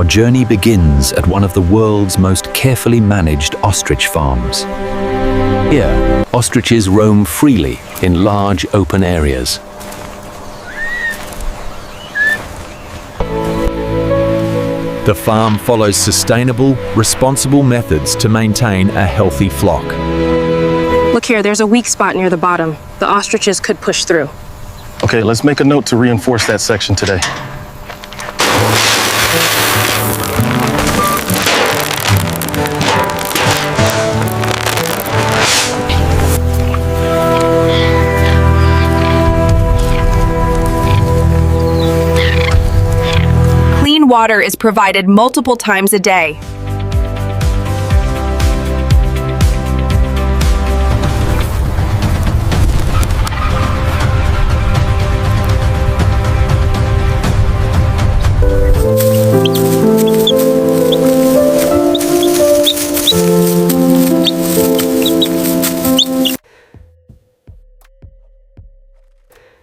Our journey begins at one of the world's most carefully managed ostrich farms. Here, ostriches roam freely in large open areas. The farm follows sustainable, responsible methods to maintain a healthy flock. Look here, there's a weak spot near the bottom. The ostriches could push through. Okay, let's make a note to reinforce that section today. Clean water is provided multiple times a day.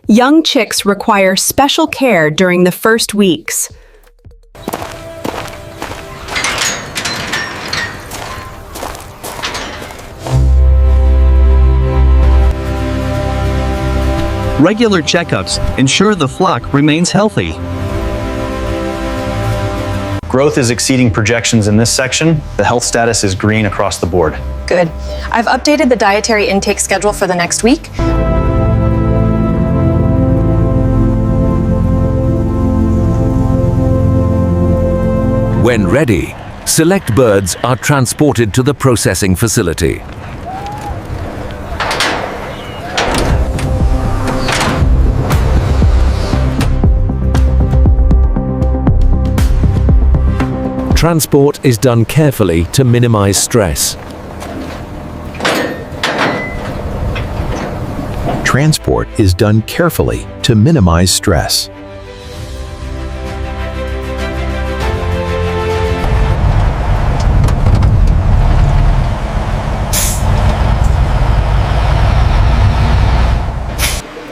Young chicks require special care during the first weeks. Regular checkups ensure the flock remains healthy. Growth is exceeding projections in this section. The health status is green across the board. Good. I've updated the dietary intake schedule for the next week. When ready, select birds are transported to the processing facility. Transport is done carefully to minimize stress. Transport is done carefully to minimize stress.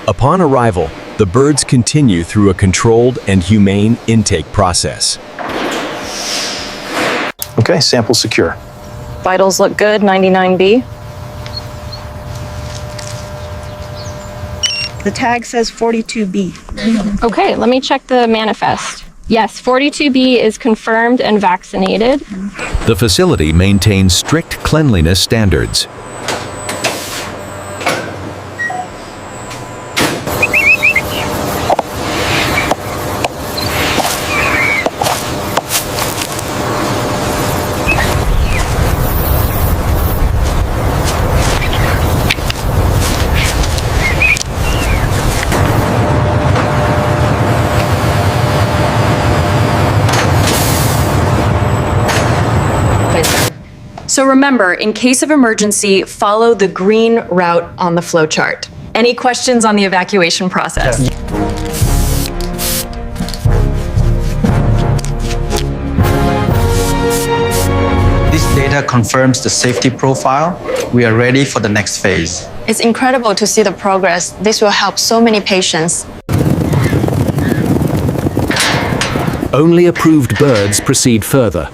Upon arrival, the birds continue through a controlled and humane intake process. Okay, sample secure. Vitals look good, 99B. The tag says 42B. Okay, let me check the manifest. Yes, 42B is confirmed and vaccinated. The facility maintains strict cleanliness standards. So remember, in case of emergency, follow the green route on the flowchart. Any questions on the evacuation process? This data confirms the safety profile. We are ready for the next phase. It's incredible to see the progress. This will help so many patients. Only approved birds proceed further.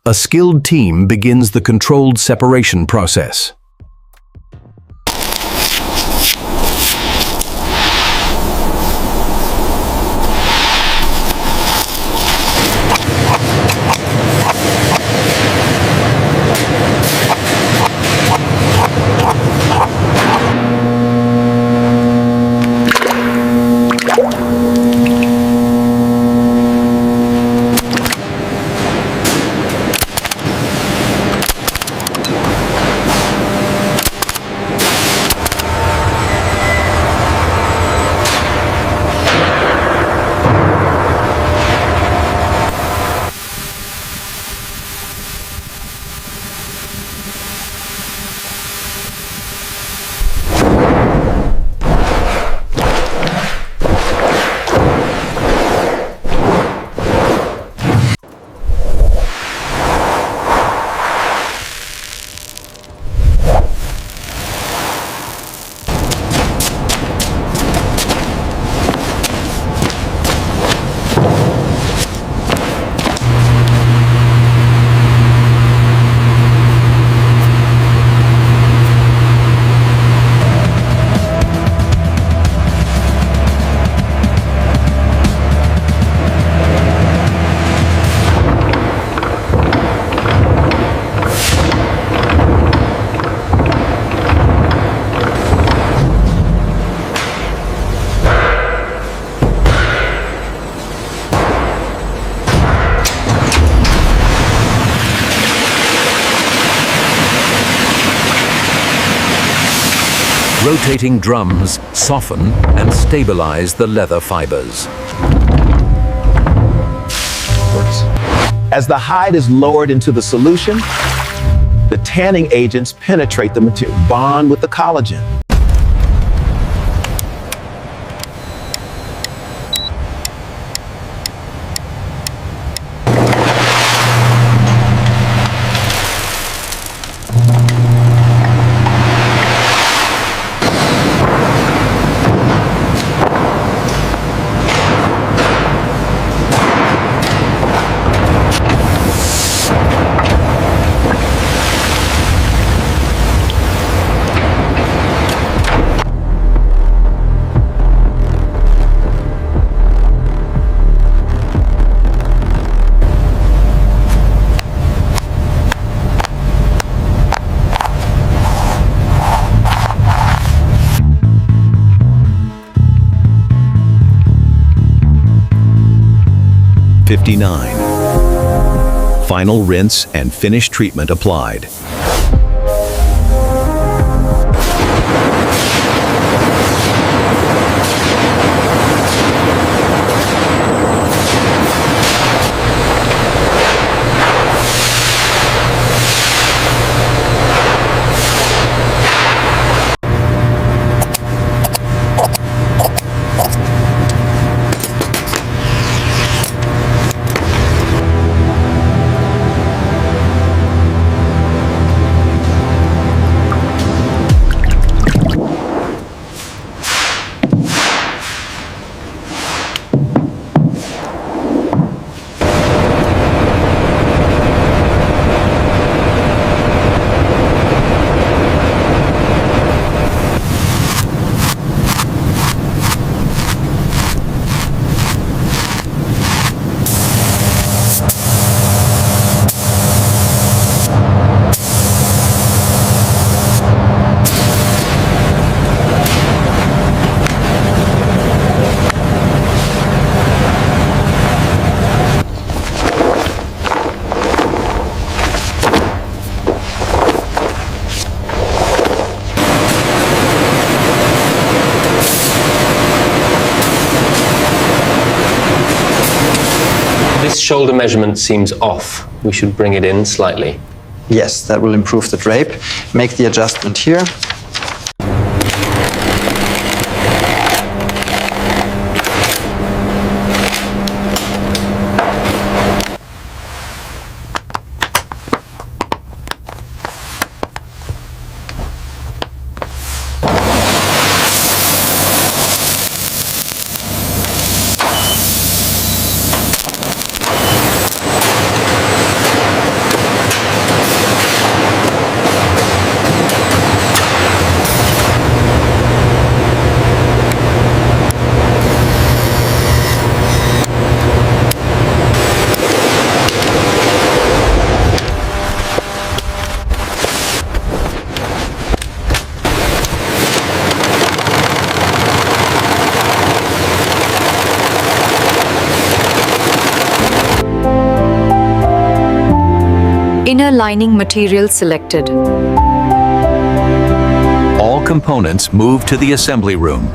A skilled team begins the controlled separation process. Rotating drums soften and stabilize the leather fibers. As the hide is lowered into the solution, the tanning agents penetrate the material, bond with the collagen. Final rinse and finish treatment applied. This shoulder measurement seems off. We should bring it in slightly. Yes, that will improve the drape. Make the adjustment here. Inner lining material selected. All components move to the assembly room.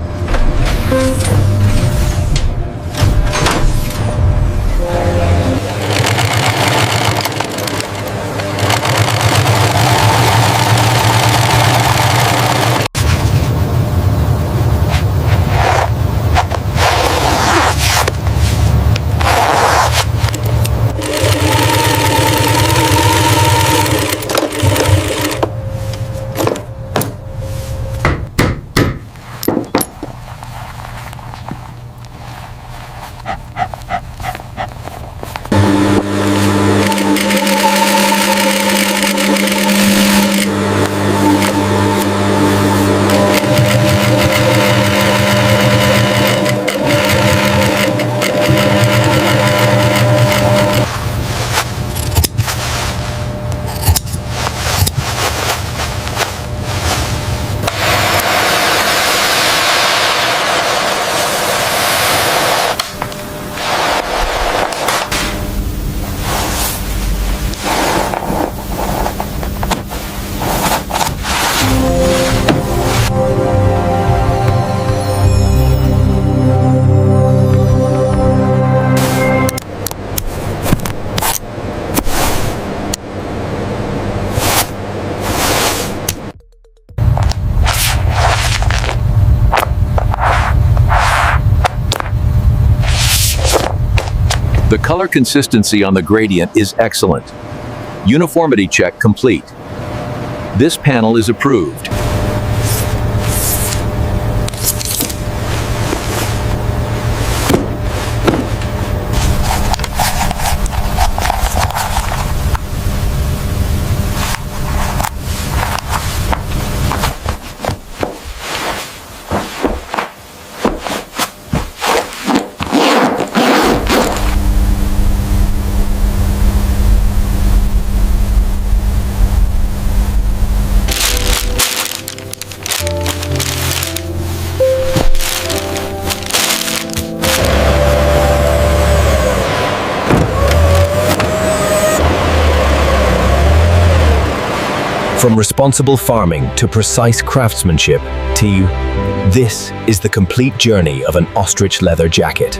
The color consistency on the gradient is excellent. Uniformity check complete. This panel is approved. From responsible farming to precise craftsmanship, this is the complete journey of an ostrich leather jacket.